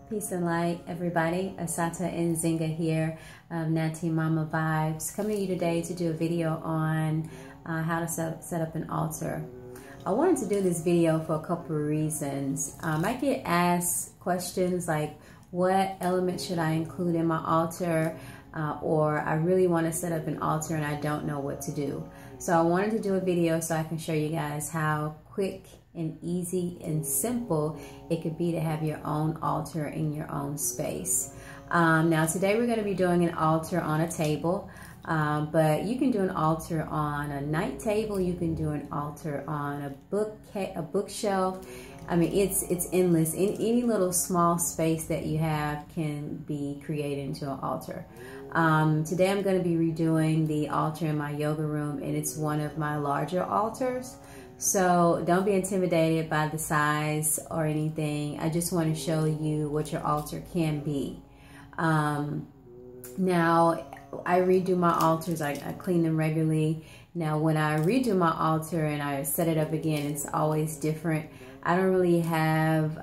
Peace and light, everybody. Asata Nzinga here, Nati Mama Vibes, coming to you today to do a video on how to set up an altar. I wanted to do this video for a couple of reasons. I get asked questions like, what element should I include in my altar? Or I really want to set up an altar and I don't know what to do. So I wanted to do a video so I can show you guys how quick and easy and simple it could be to have your own altar in your own space. Now today we're going to be doing an altar on a table, but you can do an altar on a night table. You can do an altar on a bookshelf. I mean, it's endless. Any little small space that you have can be created into an altar. Today I'm going to be redoing the altar in my yoga room, and it's one of my larger altars. So don't be intimidated by the size or anything. I just want to show you what your altar can be. Now, I redo my altars. I clean them regularly. Now, when I redo my altar and I set it up again, it's always different. I don't really have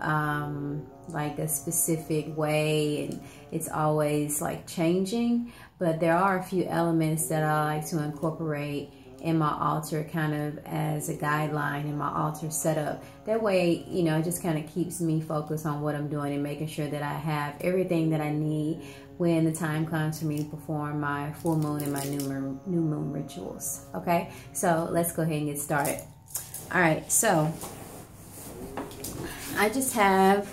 like a specific way, and it's always like changing. But there are a few elements that I like to incorporate in my altar, kind of as a guideline in my altar setup. That way, you know, it just kind of keeps me focused on what I'm doing and making sure that I have everything that I need when the time comes for me to perform my full moon and my new moon rituals. Okay, so let's go ahead and get started. All right, so I just have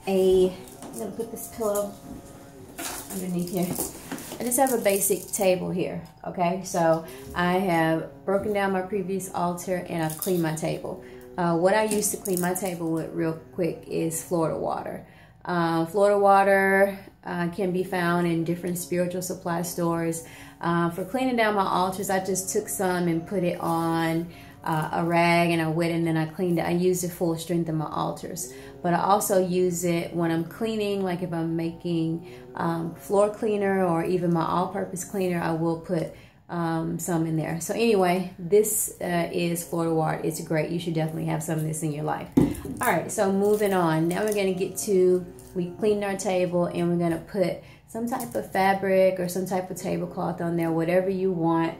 I'm gonna put this pillow underneath here. I just have a basic table here, okay? So I have broken down my previous altar and I've cleaned my table. What I used to clean my table with real quick is Florida water. Florida water can be found in different spiritual supply stores. For cleaning down my altars, I just took some and put it on a rag and I wet it and then I cleaned it. I used it full strength in my altars. But I also use it when I'm cleaning, like if I'm making floor cleaner or even my all-purpose cleaner, I will put some in there. So anyway, this is Florida water. It's great. You should definitely have some of this in your life. All right, so moving on. Now we're going to get to, we cleaned our table and we're going to put some type of fabric or some type of tablecloth on there, whatever you want.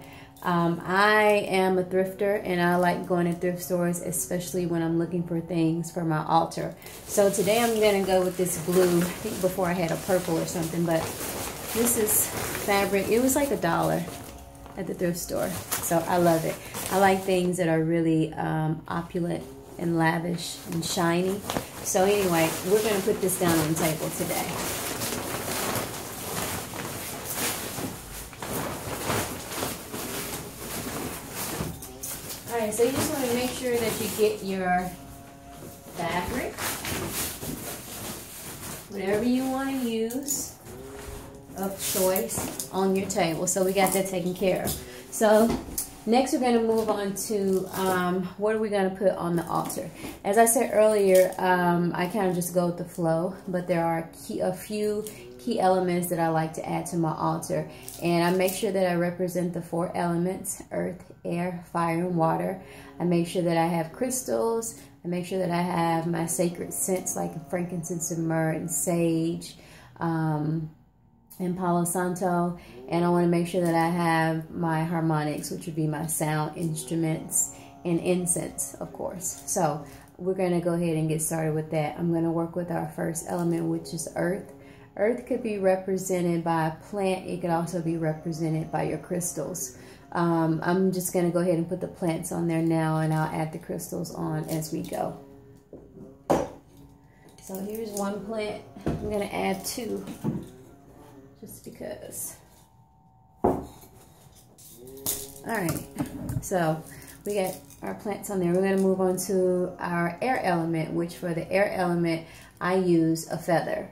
I am a thrifter and I like going to thrift stores, especially when I'm looking for things for my altar. So today I'm going to go with this blue. I think before I had a purple or something, but this is fabric. It was like $1 at the thrift store. So I love it. I like things that are really opulent and lavish and shiny. So anyway, we're going to put this down on the table today. Alright, so you just want to make sure that you get your fabric, whatever you want to use of choice, on your table. So we got that taken care of. So next we're going to move on to what are we going to put on the altar. As I said earlier, I kind of just go with the flow, but there are a few key elements that I like to add to my altar, and I make sure that I represent the 4 elements: earth, air, fire, and water. I make sure that I have crystals. I make sure that I have my sacred scents like frankincense and myrrh and sage and Palo Santo, and I want to make sure that I have my harmonics, which would be my sound instruments, and incense, of course. So we're going to go ahead and get started with that. I'm going to work with our first element, which is earth. Earth could be represented by a plant. It could also be represented by your crystals. I'm just going to go ahead and put the plants on there now, and I'll add the crystals on as we go. So here's one plant. I'm going to add 2 just because. All right, so we got our plants on there. We're going to move on to our air element, which for the air element, I use a feather.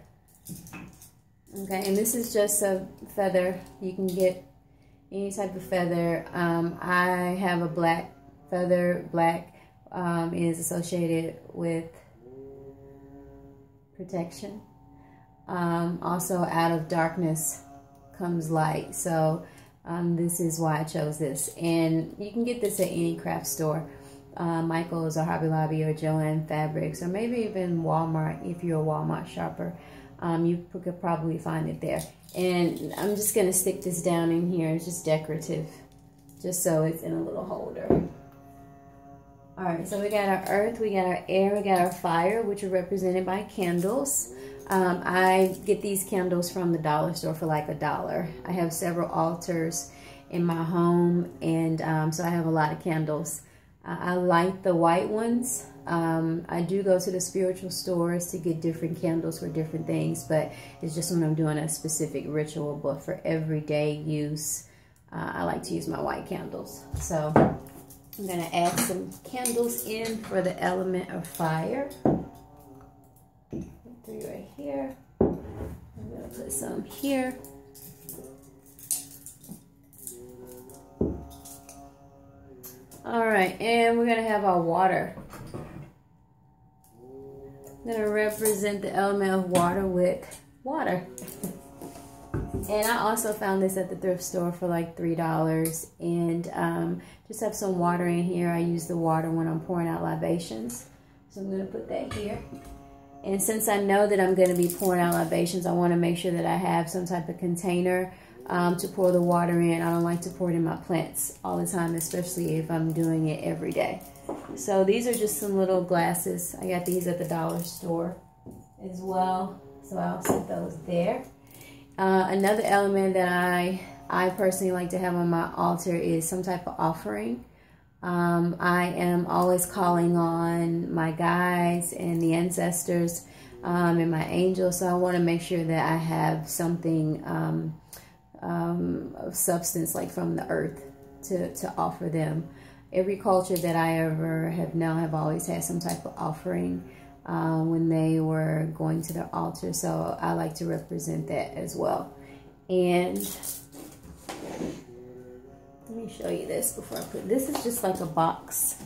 Okay, and this is just a feather. You can get any type of feather. I have a black feather. Black is associated with protection. Also, out of darkness comes light. So this is why I chose this. And you can get this at any craft store. Michael's or Hobby Lobby or Joann Fabrics, or maybe even Walmart if you're a Walmart shopper. You could probably find it there. And I'm just going to stick this down in here. It's just decorative, just so it's in a little holder. All right, so we got our earth, we got our air, we got our fire, which are represented by candles. I get these candles from the dollar store for like $1. I have several altars in my home, and so I have a lot of candles. I like the white ones. I do go to the spiritual stores to get different candles for different things, but it's just when I'm doing a specific ritual. But for everyday use, I like to use my white candles. So I'm going to add some candles in for the element of fire. 3 right here. I'm going to put some here. All right, and we're going to have our water. I'm going to represent the element of water with water. And I also found this at the thrift store for like $3. And just have some water in here. I use the water when I'm pouring out libations. So I'm going to put that here. And since I know that I'm going to be pouring out libations, I want to make sure that I have some type of container to pour the water in. I don't like to pour it in my plants all the time, especially if I'm doing it every day. So these are just some little glasses. I got these at the dollar store as well. So I'll set those there. Another element that I personally like to have on my altar is some type of offering. I am always calling on my guides and the ancestors and my angels. So I want to make sure that I have something of substance, like from the earth, to offer them. Every culture that I ever have known have always had some type of offering when they were going to their altar. So I like to represent that as well. And let me show you this before I put this. Is just like a box.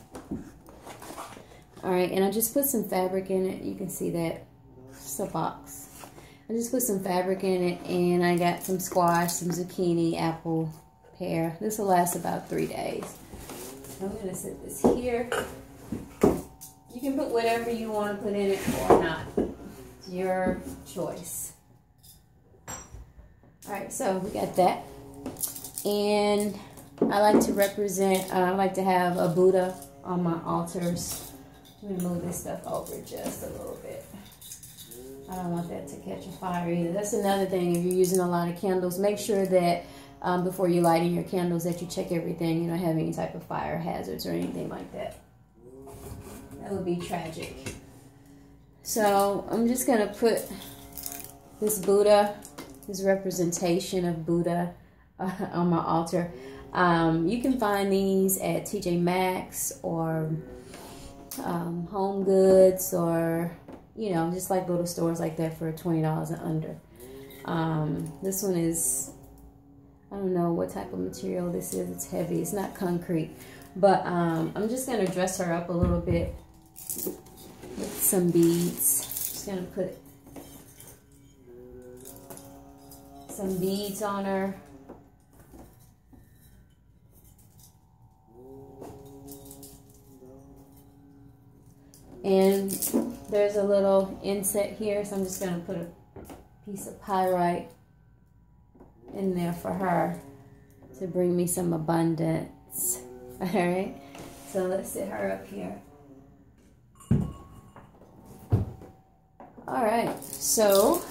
All right, and I just put some fabric in it. You can see that it's a box. I just put some fabric in it, and I got some squash, some zucchini, apple, pear. This will last about 3 days. I'm gonna set this here. You can put whatever you want to put in it or not. It's your choice. All right, so we got that. And I like to represent, I like to have a Buddha on my altars. Let me move this stuff over just a little bit. I don't want that to catch a fire either. That's another thing. If you're using a lot of candles, make sure that before you lighting your candles that you check everything. You don't have any type of fire hazards or anything like that. That would be tragic. So I'm just going to put this Buddha, this representation of Buddha on my altar. You can find these at TJ Maxx or Home Goods, or you know, just like little stores like that for $20 and under. This one is, I don't know what type of material this is. It's heavy. It's not concrete. But I'm just going to dress her up a little bit with some beads. Just going to put some beads on her. And there's a little inset here, so I'm just going to put a piece of pyrite in there for her to bring me some abundance. All right, so let's set her up here. All right, so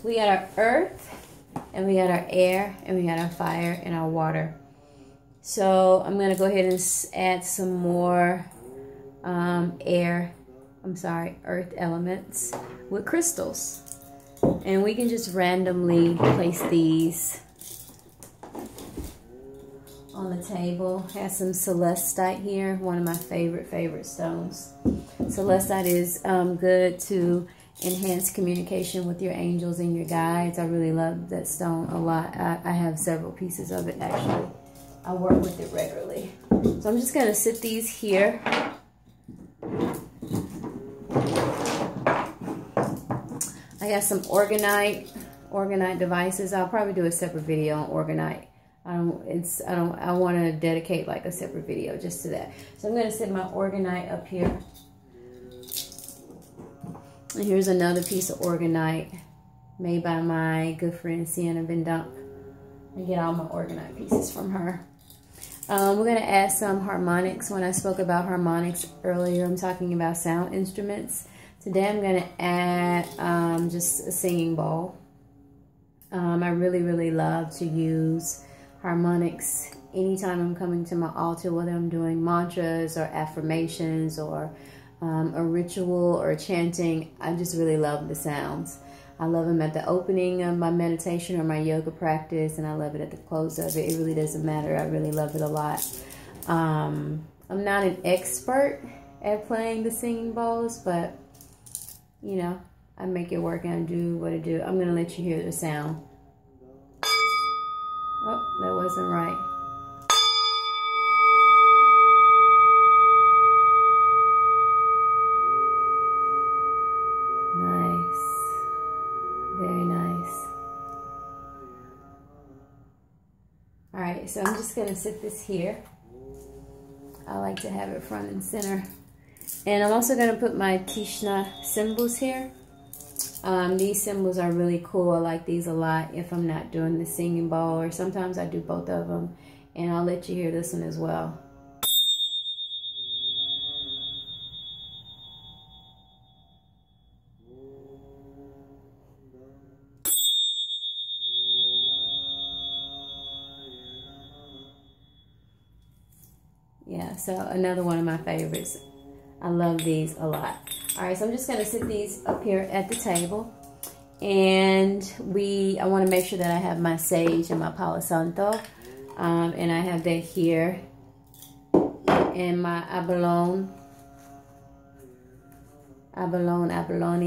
we got our earth, and we got our air, and we got our fire and our water. So I'm going to go ahead and add some more earth elements with crystals. And we can just randomly place these on the table. Have some celestite here, one of my favorite stones. Celestite is good to enhance communication with your angels and your guides. I really love that stone a lot. I have several pieces of it actually. I work with it regularly. So I'm just going to sit these here. I got some orgonite devices. I'll probably do a separate video on orgonite. I want to dedicate like a separate video just to that. So I'm going to set my orgonite up here. And here's another piece of orgonite made by my good friend Sienna Van Dunk. I get all my orgonite pieces from her. We're going to add some harmonics. When I spoke about harmonics earlier, I'm talking about sound instruments. Today I'm going to add just a singing bowl. I really love to use harmonics anytime I'm coming to my altar, whether I'm doing mantras or affirmations or a ritual or chanting. I just really love the sounds. I love them at the opening of my meditation or my yoga practice, and I love it at the close of it. It really doesn't matter. I really love it a lot. I'm not an expert at playing the singing bowls, but you know, I make it work and I do what I do. I'm going to let you hear the sound. Oh, that wasn't right. Very nice. All right, so I'm just gonna sit this here. I like to have it front and center. And I'm also gonna put my Krishna symbols here. These symbols are really cool. I like these a lot if I'm not doing the singing bowl, or sometimes I do both of them. And I'll let you hear this one as well. Yeah, so another one of my favorites. I love these a lot. All right, so I'm just gonna sit these up here at the table. And I wanna make sure that I have my sage and my Palo Santo. And I have that here. And my abalone,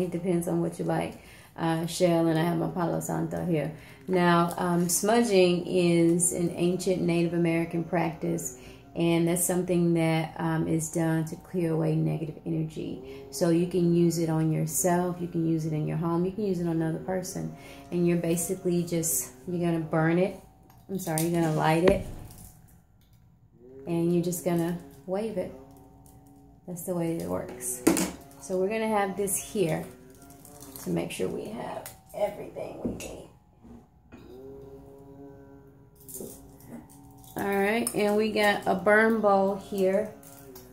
depends on what you like. Shell, and I have my Palo Santo here. Now, smudging is an ancient Native American practice. And that's something that is done to clear away negative energy. So you can use it on yourself, you can use it in your home, you can use it on another person. And you're basically you're gonna burn it. You're gonna light it. And you're just gonna wave it. That's the way it works. So we're gonna have this here to make sure we have everything we need. All right, and we got a burn bowl here.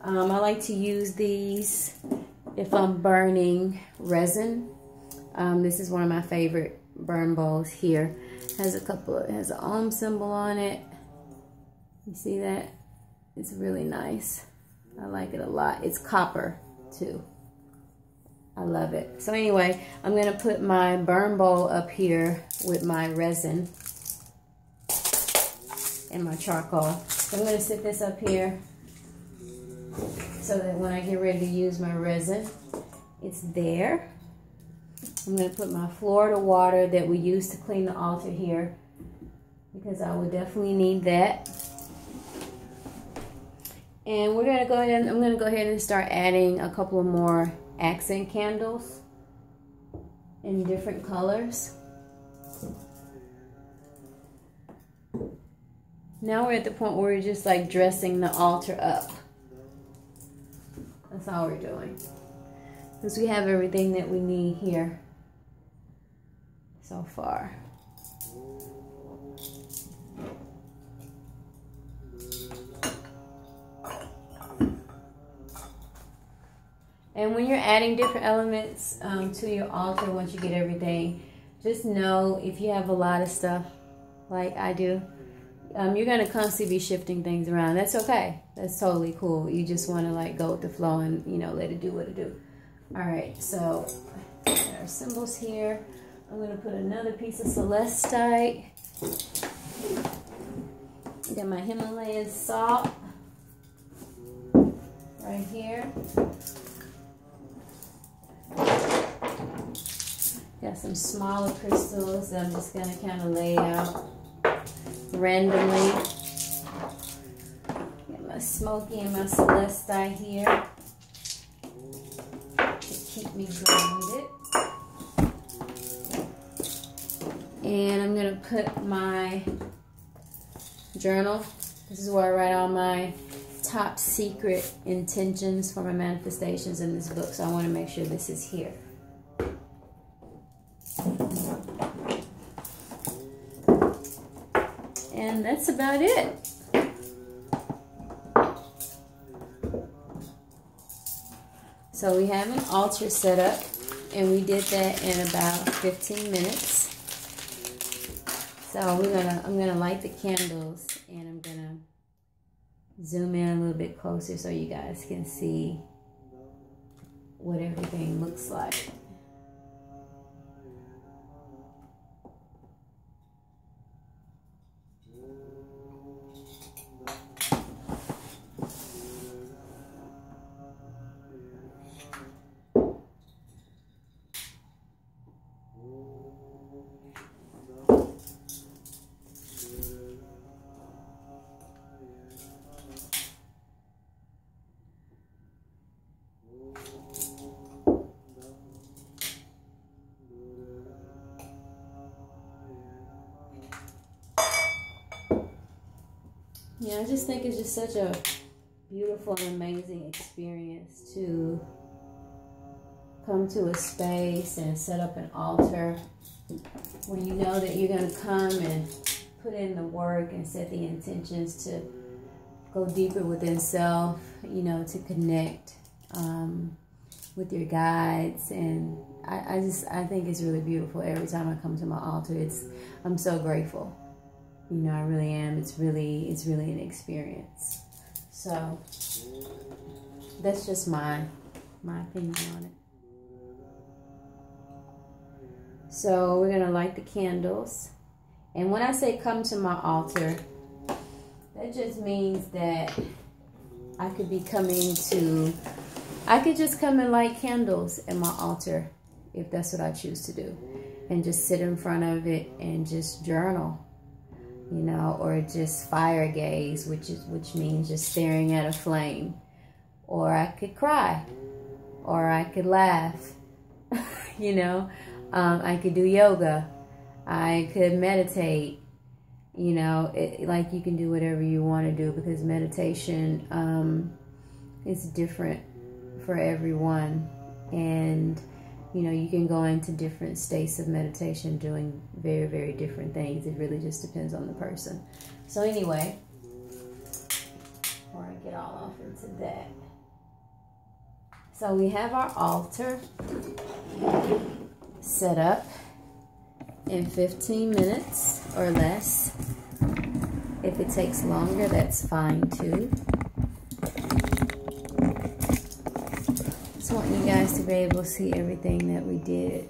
I like to use these if I'm burning resin. This is one of my favorite burn bowls here. It has an Om symbol on it. You see that? It's really nice. I like it a lot. It's copper too. I love it. So anyway, I'm gonna put my burn bowl up here with my resin and my charcoal. So I'm gonna sit this up here so that when I get ready to use my resin, it's there. I'm gonna put my Florida water that we use to clean the altar here, because I will definitely need that. And I'm gonna go ahead and start adding a couple of more accent candles in different colors. Now we're at the point where we're just like dressing the altar up. That's all we're doing. Because we have everything that we need here so far. And when you're adding different elements to your altar, once you get everything, just know if you have a lot of stuff like I do, you're going to constantly be shifting things around. That's okay. That's totally cool. You just want to like go with the flow and, you know, let it do what it do. All right, so our symbols here. I'm going to put another piece of celestite. Got my Himalayan salt right here. Got some smaller crystals that I'm just going to kind of lay out randomly. Got my smoky and my celestite here to keep me grounded. And I'm going to put my journal. This is where I write all my top secret intentions for my manifestations in this book. So I want to make sure this is here. And that's about it. So we have an altar set up, and we did that in about 15 minutes. So I'm gonna light the candles, and I'm gonna zoom in a little bit closer so you guys can see what everything looks like. Yeah, I just think it's just such a beautiful and amazing experience to come to a space and set up an altar where you know that you're going to come and put in the work and set the intentions to go deeper within self, you know, to connect with your guides. And I think it's really beautiful. Every time I come to my altar, I'm so grateful. You know, I really am. It's really an experience. So that's just my opinion on it. So we're gonna light the candles. And when I say come to my altar, that just means that I could just come and light candles at my altar if that's what I choose to do. And just sit in front of it and just journal. You know, or just fire gaze, which means just staring at a flame. Or I could cry, or I could laugh. You know, I could do yoga, I could meditate. You know, like you can do whatever you want to do, because meditation is different for everyone. And you know, you can go into different states of meditation doing very, very different things. It really just depends on the person. So anyway, before I get all off into that. So we have our altar set up in 15 minutes or less. If it takes longer, that's fine too. I want you guys to be able to see everything that we did.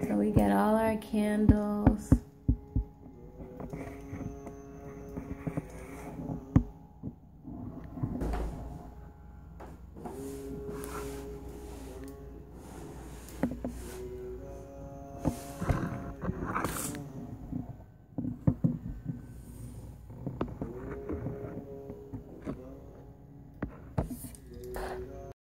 So we got all our candles.